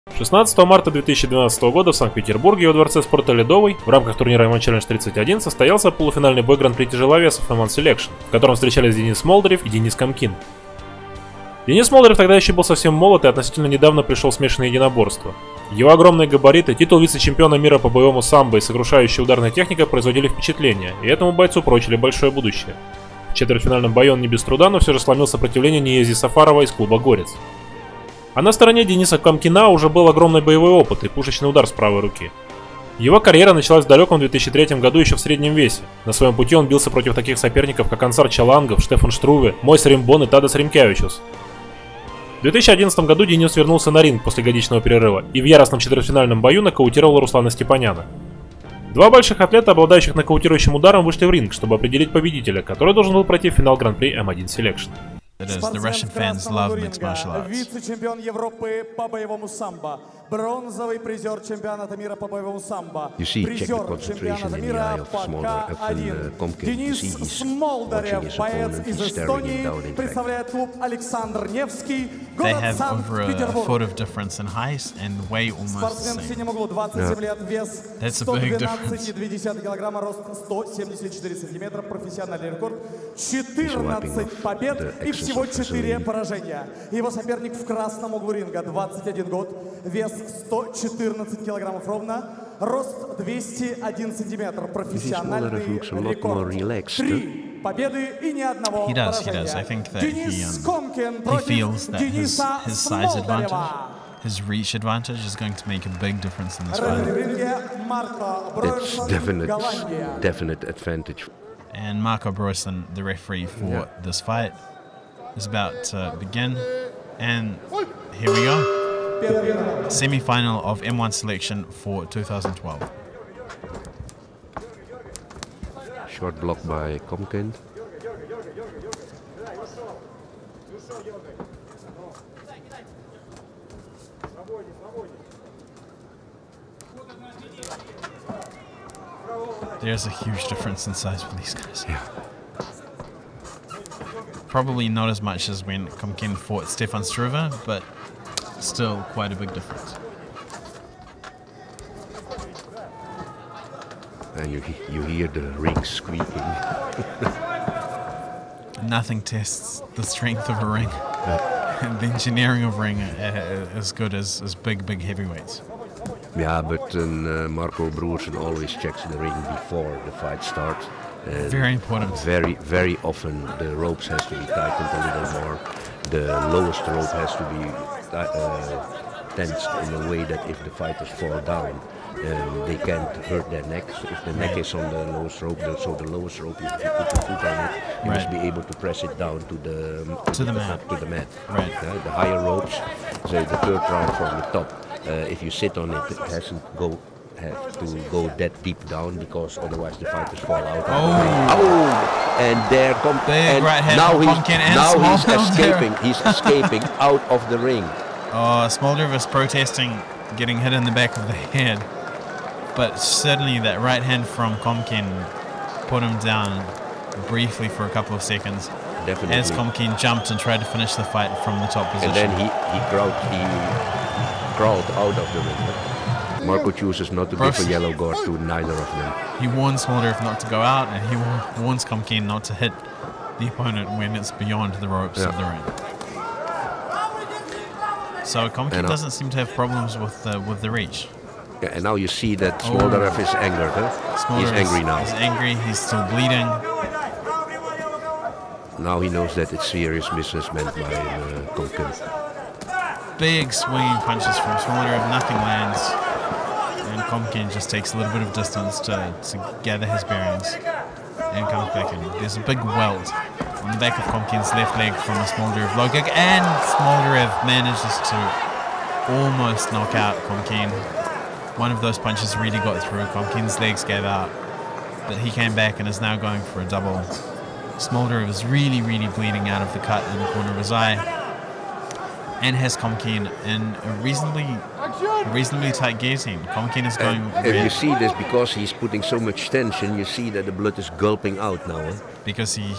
16 марта 2012 года в Санкт-Петербурге во Дворце Спорта Ледовый в рамках турнира M1 Challenge 31 состоялся полуфинальный бой гран-при тяжеловесов M1 Selection, в котором встречались Денис Смолдарев и Денис Комкин. Денис Смолдарев тогда еще был совсем молод и относительно недавно пришел в смешанное единоборство. Его огромные габариты, титул вице-чемпиона мира по боевому самбо и сокрушающая ударная техника производили впечатление, и этому бойцу прочили большое будущее. В четвертьфинальном бою он не без труда, но все же сломил сопротивление Ниязы Сафарова из клуба «Горец». А на стороне Дениса Комкина уже был огромный боевой опыт и пушечный удар с правой руки. Его карьера началась в далеком 2003 году еще в среднем весе. На своем пути он бился против таких соперников, как Ансар Чалангов, Штефан Штруве, Мойс Римбон и Тадас Римкявичус. В 2011 году Денис вернулся на ринг после годичного перерыва и в яростном четвертьфинальном бою нокаутировал Руслана Степаняна. Два больших атлета, обладающих нокаутирующим ударом, вышли в ринг, чтобы определить победителя, который должен был пройти в финал гран-при M1 Selection. Вице-чемпион Европы по боевому самбо, бронзовый призер чемпионата мира по боевому самбо, призер чемпионата мира по К1. Денис Смолдарев, боец из Эстонии, представляет клуб Александр Невский, город Санкт-Петербург. Спортсмен в синем углу, 27 лет, вес 112,2 килограмма, рост 174 сантиметра, профессиональный рекорд 14 побед и всего 4 поражения. Его соперник в красном углу ринга, 21 год, вес 114 килограммов ровно, рост 201 сантиметр, профессиональный рекорд. 3 победы и ни одного поражения. Денис Комкин против Дениса Смолдарева. His reach advantage is going to make a big difference in this fight. It's definite advantage. And Marco Bruyson, the referee for this fight, is about to begin. And here we go. Semi-final of M1 selection for 2012. Short block by Coмкин. There's a huge difference in size for these guys. Yeah. Probably not as much as when Koмкин fought Штефан Штруве, but still quite a big difference. And you hear the ring squeaking. Nothing tests the strength of a ring and the engineering of a ring as good as big heavyweights. Yeah, but Marco Bruyson always checks the ring before the fight starts. Very important. Very often the ropes has to be tightened a little more. The lowest rope has to be tensed in a way that if the fighters fall down, they can't hurt their necks. If the neck is on the lowest rope, so the lowest rope, if you put your foot on it, you must be able to press it down to the mat. Right. The higher ropes, say the third round from the top. If you sit on it, it have to go that deep down because otherwise the fighters fall out. And there comes right hand now he's escaping. He's escaping out of the ring. Smoldarев is protesting getting hit in the back of the head, but certainly that right hand from Koмкин put him down briefly for a couple of seconds. Definitely. As Koмкин jumped and tried to finish the fight from the top position. And then he crawled out of the ring. Marco chooses not to give a yellow guard to neither of them. He warns Smoldarев not to go out, and he warns Koмкин not to hit the opponent when it's beyond the ropes of the ring. So Koмкин doesn't seem to have problems with the reach. Yeah, and now you see that Smoldarев is angered. He's angry now. He's angry. He's still bleeding. Now he knows that it's serious business meant by Koмкин. Big swinging punches from Smoldarев, nothing lands, and Koмкин just takes a little bit of distance to gather his bearings and comes back in. There's a big welt on the back of Komkin's left leg from a Smoldarев low kick, and Smoldarев manages to almost knock out Koмкин. One of those punches really got through. Komkin's legs gave out, but he came back and is now going for a double. Smoldarев is really bleeding out of the cut in the corner of his eye, and has Koмкин in a reasonably tight guillotine. Koмкin is going red. You see this because he's putting so much tension. You see that the blood is gulping out now. Because he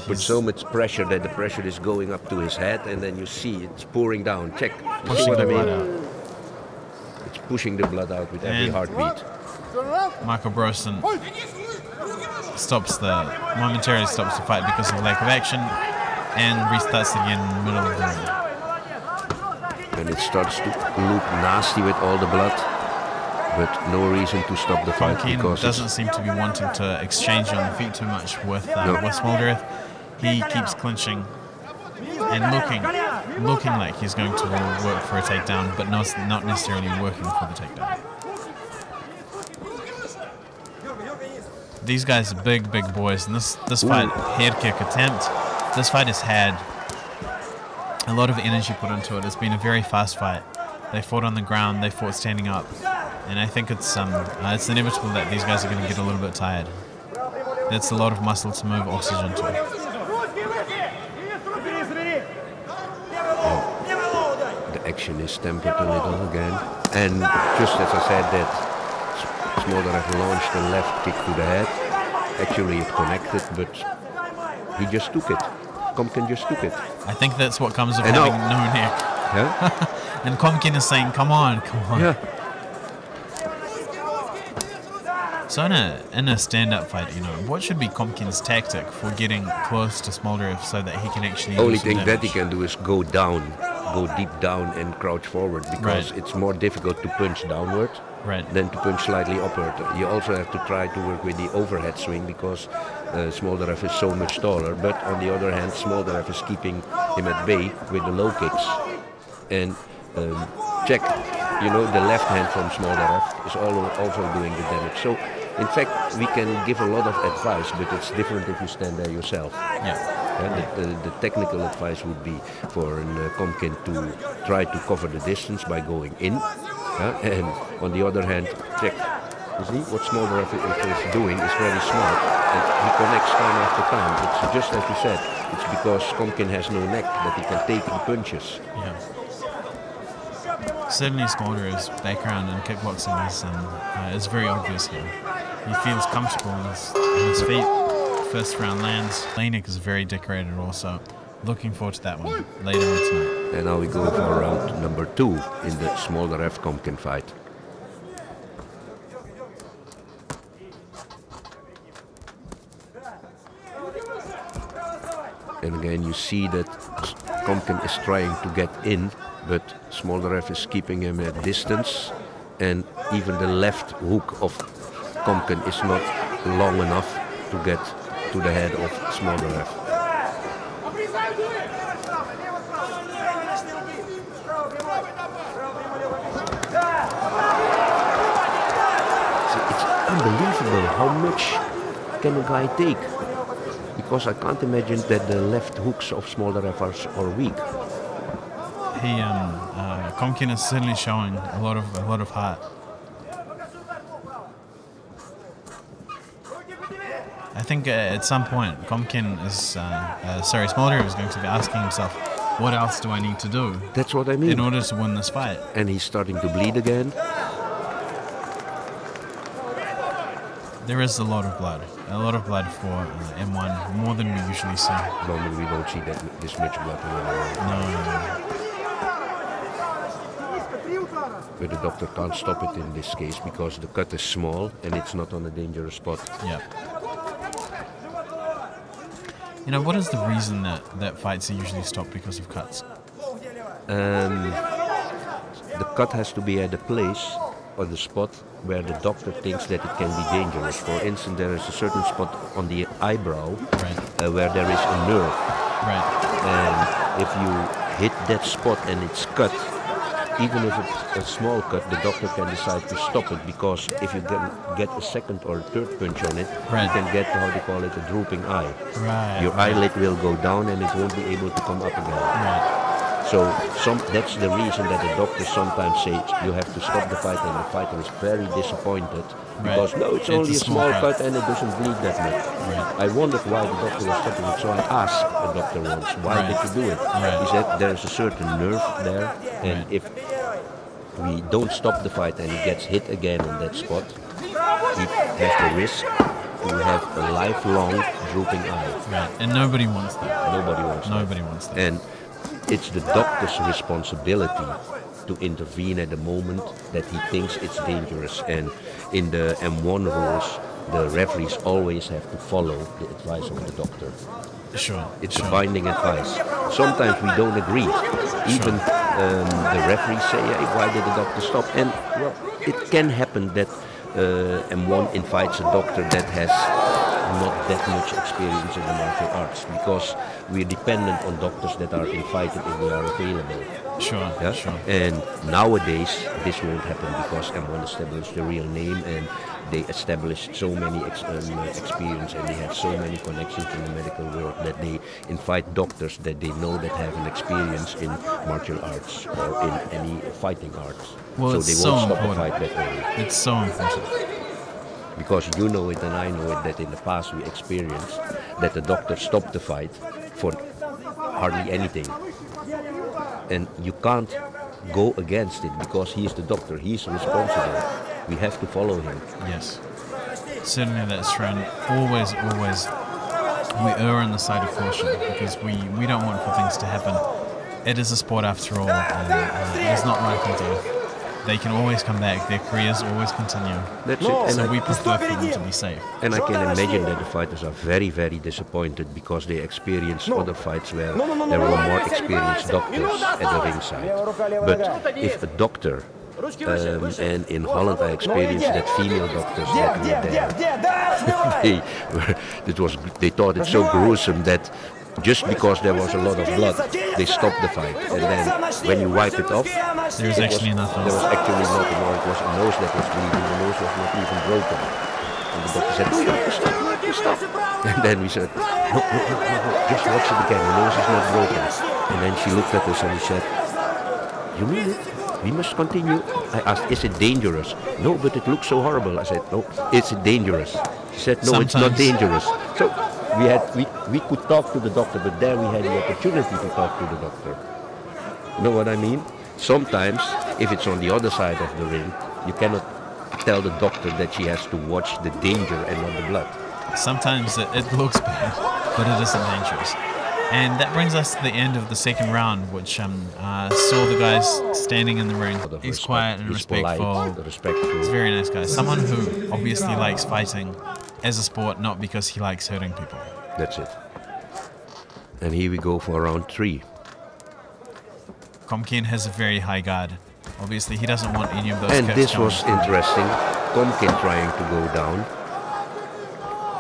puts so much pressure that the pressure is going up to his head, and then you see it's pouring down. Check. You Pushing see what the I mean? blood out. pushing the blood out with every heartbeat. Michael Brosen momentarily stops the fight because of lack of action and restarts again in the middle of the ring. And it starts to look nasty with all the blood, but no reason to stop the fight because doesn't seem to be wanting to exchange on the feet too much with Smoldarев. He keeps clinching and looking like he's going to work for a takedown, but not necessarily working for the takedown. These guys are big boys, and this fight, head kick attempt, this fight has had a lot of energy put into it. It's been a very fast fight. They fought on the ground, they fought standing up, and I think it's inevitable that these guys are going to get a little bit tired. That's a lot of muscle to move oxygen to. The action is tempered a little again, and just as I said that Smoldarев launched a left kick to the head. Actually it connected, but he just took it. Koмкин just took it. I think that's what comes of having no neck. Yeah? And Koмкин is saying, come on. Yeah. So in a stand-up fight, what should be Koмкин's tactic for getting close to Smoldarев so that he can actually Only thing that he can do is go down, go deep down and crouch forward, because it's more difficult to punch downward than to punch slightly upward. You also have to try to work with the overhead swing because Smoldarев is so much taller, but on the other hand Smoldarев is keeping him at bay with the low kicks. And check, the left hand from Smoldarев is also doing the damage. So in fact we can give a lot of advice, but it's different if you stand there yourself. The technical advice would be for Koмкин to try to cover the distance by going in. And on the other hand, check. You see what Smoldarев is doing is very smart, and he connects time after time. It's just as you said. It's because Koмкin has no neck that he can take the punches. Yeah. Certainly, Smoldarev's background in kickboxing is very obvious here. He feels comfortable on his feet. First round lands. Oleinik is very decorated also. Looking forward to that one later on tonight. And now we go for round number 2 in the Smoldarев-Koмкин fight. And again you see that Koмкин is trying to get in, but Smoldarев is keeping him at distance, and even the left hook of Koмкin is not long enough to get to the head of Smoldarев. Unbelievable how much can a guy take, because I can't imagine that the left hooks of Smoldarев are weak. Koмкин is certainly showing a lot of heart. I think at some point Smoldarев is going to be asking himself, what else do I need to do? That's what I mean. In order to win this fight. And he's starting to bleed again. There is a lot of blood for M1, more than we usually see. Normally we don't see this much blood in M1. No. But the doctor can't stop it in this case because the cut is small and it's not on a dangerous spot. Yeah. What is the reason that fights are usually stopped because of cuts? The cut has to be at a place or the spot where the doctor thinks that it can be dangerous. For instance, there is a certain spot on the eyebrow where there is a nerve. And if you hit that spot and it's cut, even if it's a small cut, the doctor can decide to stop it, because if you get a second or a third punch on it, you can get, how they call it, a drooping eye. Your eyelid will go down and it won't be able to come up again. So that's the reason that the doctors sometimes say you have to stop the fight, and the fighter is very disappointed because no, it's only a small cut and it doesn't bleed that much. I wondered why the doctor was stopping it, so I asked the doctor once, why did you do it? He said there is a certain nerve there, and if we don't stop the fight and he gets hit again on that spot, he has the risk to have a lifelong drooping eye. And nobody wants that. Nobody wants that. Nobody wants that. And it's the doctor's responsibility to to intervene at the moment that he thinks it's dangerous. And in the M1 rules, the referees always have to follow the advice of the doctor. Sure. It's a binding advice. Sometimes we don't agree. Even the referees say, hey, why did the doctor stop? And well, it can happen that M1 invites a doctor that has not that much experience in the martial arts, because we're dependent on doctors that are invited if they are available. Sure, yeah? Sure. And nowadays this won't happen because M1 established the real name and they established so many experience, and they have so many connections in the medical world that they invite doctors that they know that have an experience in martial arts or in any fighting arts. Well, so they won't stop the fight that way. It's so important. Because you know it and I know it that in the past we experienced that the doctor stopped the fight for hardly anything. And you can't go against it because he's the doctor, he's responsible. We have to follow him. Yes, certainly that's true. And always, we err on the side of caution because we don't want for things to happen. It is a sport after all, and it is not life and death. They can always come back, their careers always continue. That's it. And so we prefer for them to be safe. And I can imagine that the fighters are very, very disappointed because they experienced other fights where there were more experienced doctors at the ringside. But if a doctor, and in Holland I experienced that female doctors that were there, they thought it so gruesome that just because there was a lot of blood, they stopped the fight. And then when you wipe it off, there was actually nothing. There was actually nothing, or it was a nose that was bleeding. The nose was not even broken. And the doctor said, no, you stop. And then we said, no, just watch it again. The nose is not broken. And then she looked at us and she said, you mean it? We must continue. I asked, is it dangerous? No, but it looks so horrible. I said, no, it's dangerous. She said, no, it's not dangerous. So we could talk to the doctor, but there we had the opportunity to talk to the doctor. You know what I mean? Sometimes, if it's on the other side of the ring, you cannot tell the doctor that she has to watch the danger and not the blood. Sometimes it looks bad, but it isn't dangerous. And that brings us to the end of the second round, which saw the guys standing in the ring. He's quiet and respectful. He's a very nice guy. Someone who obviously likes fighting as a sport, not because he likes hurting people. That's it. And here we go for round 3. Koмкин has a very high guard. Obviously, he doesn't want any of those. And this was interesting. Koмкин trying to go down.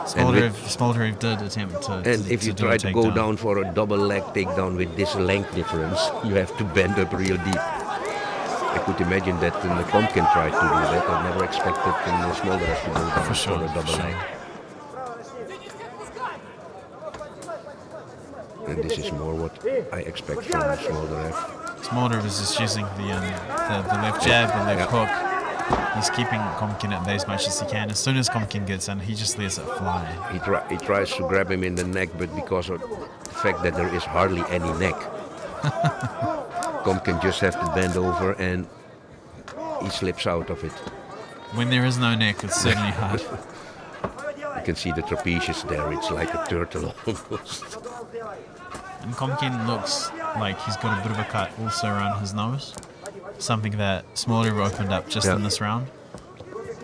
Smoldarев did attempt to. And if you try to go down for a double leg takedown with this length difference, you have to bend up real deep. I could imagine that the Koмкин tried to do that. I never expected Smoldarев to go down for a double leg. And this is more what I expect from Smoldarев. Smoldarев is just using the left jab, the left hook. He's keeping Koмкин at bay as much as he can. As soon as Koмкин gets in, he just lets it fly. He tries to grab him in the neck, but because of the fact that there is hardly any neck, Koмкин just have to bend over and he slips out of it. When there is no neck, it's certainly hard. You can see the trapezius there. It's like a turtle almost. And Koмкин looks like he's got a bit of a cut also around his nose. Something that Smoldarев opened up just in this round.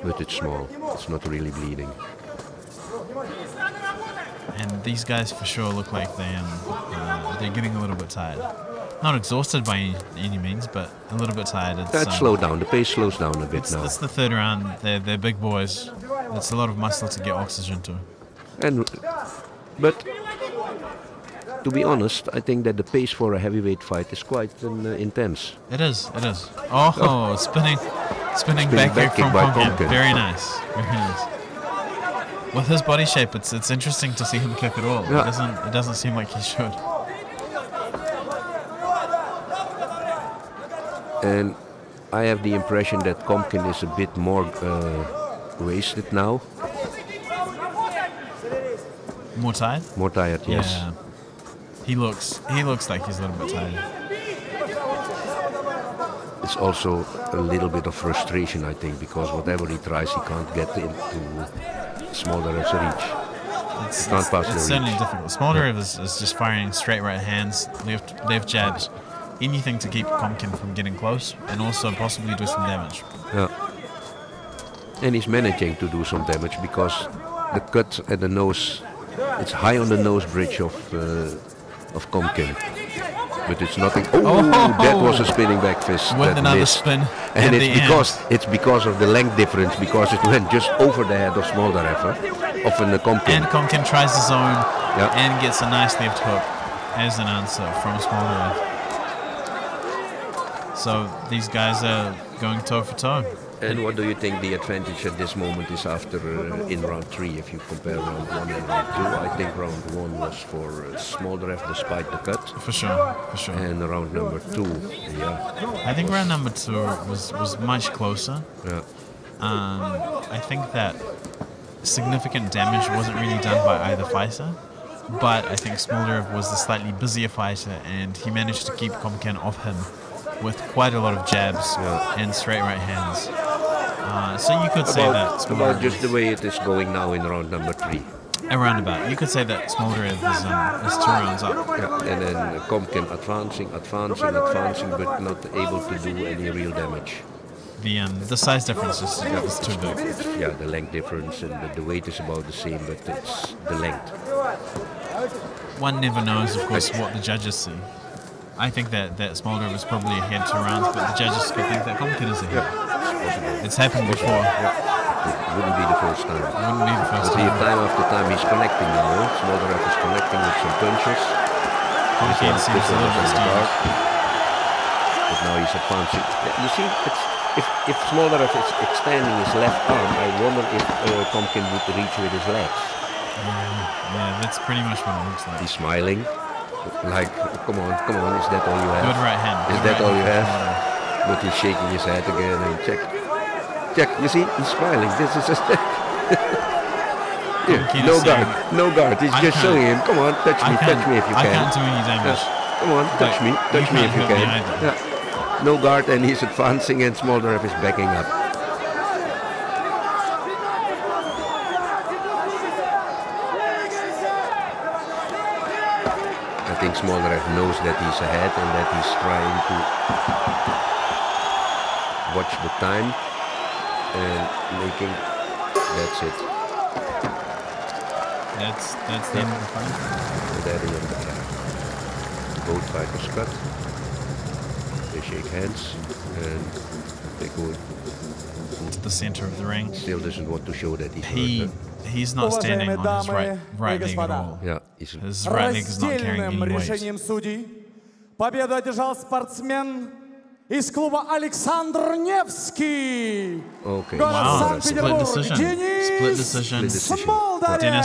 But it's small. It's not really bleeding. And these guys for sure look like they're getting a little bit tired. Not exhausted by any means, but a little bit tired. Let's slow down. The pace slows down a bit now. It's the third round. They're big boys. It's a lot of muscle to get oxygen to. But to be honest, I think that the pace for a heavyweight fight is quite intense. It is. Oh, spinning back kick from Koмкин. Very nice. Very nice. With his body shape, it's interesting to see him kick at all. Yeah. It doesn't seem like he should. And I have the impression that Koмкин is a bit more wasted now. More tired? More tired, yes. Yeah. He looks like he's a little bit tired. It's also a little bit of frustration, I think, because whatever he tries, he can't get into Smoldarev's reach. He can't pass the reach. It's certainly difficult. Smoldarев is just firing straight right hands, left jabs, anything to keep Komkin from getting close and also possibly do some damage. Yeah. And he's managing to do some damage because the cut at the nose, it's high on the nose bridge of Komkin. But it's nothing. Oh, that was a spinning back fist. With that another missed. spin. And it's because of the length difference, because it went just over the head of Smoldarев, of Komkin. And Komkin tries his own and gets a nice left hook as an answer from Smoldarев. So these guys are going toe for toe. And what do you think the advantage at this moment is after in round 3 if you compare round 1 and round 2? I think round 1 was for Smoldarев despite the cut. For sure, for sure. And round number 2, I think round number 2 was much closer. Yeah. I think that significant damage wasn't really done by either fighter, but I think Smoldarев was the slightly busier fighter and he managed to keep Komkin off him with quite a lot of jabs and straight right hands. So you could say that Smoldarев about just the way it is going now in round number 3. Around about. You could say that Smoldarев is 2 rounds up. Yeah. And then Komkin advancing, but not able to do any real damage. The size difference is too big. Yeah, the length difference and the weight is about the same, but it's the length. One never knows, of course, what the judges see. I think that Smoldarев is probably ahead 2 rounds, but the judges could think that Komkin is ahead. Yeah, it's happened before. It wouldn't be the first time. Wouldn't be the first time. Time after time he's connecting now. Smoldarев is connecting with some punches. Komkin seems a little bit stuck. But now he's advancing. You see, if Smoldaref is extending his left arm, I wonder if Komkin would reach with his legs. Yeah, that's pretty much what it looks like. He's smiling. Like, come on, is that all you have? Good right hand. Is that all you have? But he's shaking his head again and check, you see, he's smiling. This is just no guard. He's just showing him, come on, touch me if you can. I can't do any damage. Come on, touch me if you can. No guard, and he's advancing and Smoldarев is backing up. I think Smoldaref knows that he's ahead and that he's trying to watch the time and making. That's it. That's the end of the fight. Both fighters cut. They shake hands and they go to the center of the ring. Still doesn't want to show that he's not standing on his right leg at all. Yeah, his right leg is not carrying any weight. Победу одержал спортсмен из клуба Александр Невский. Okay. Wow, split decision. Dennis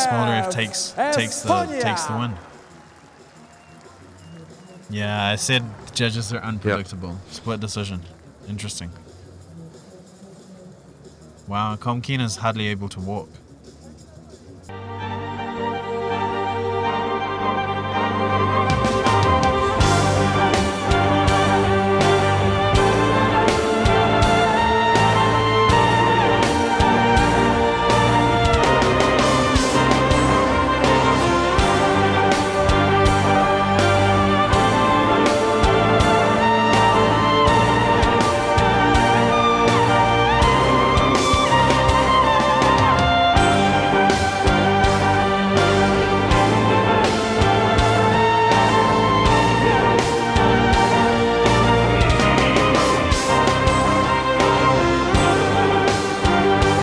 Smoldarев takes the win. Yeah, I said the judges are unpredictable. Split decision. Interesting. Wow, Koмкин is hardly able to walk.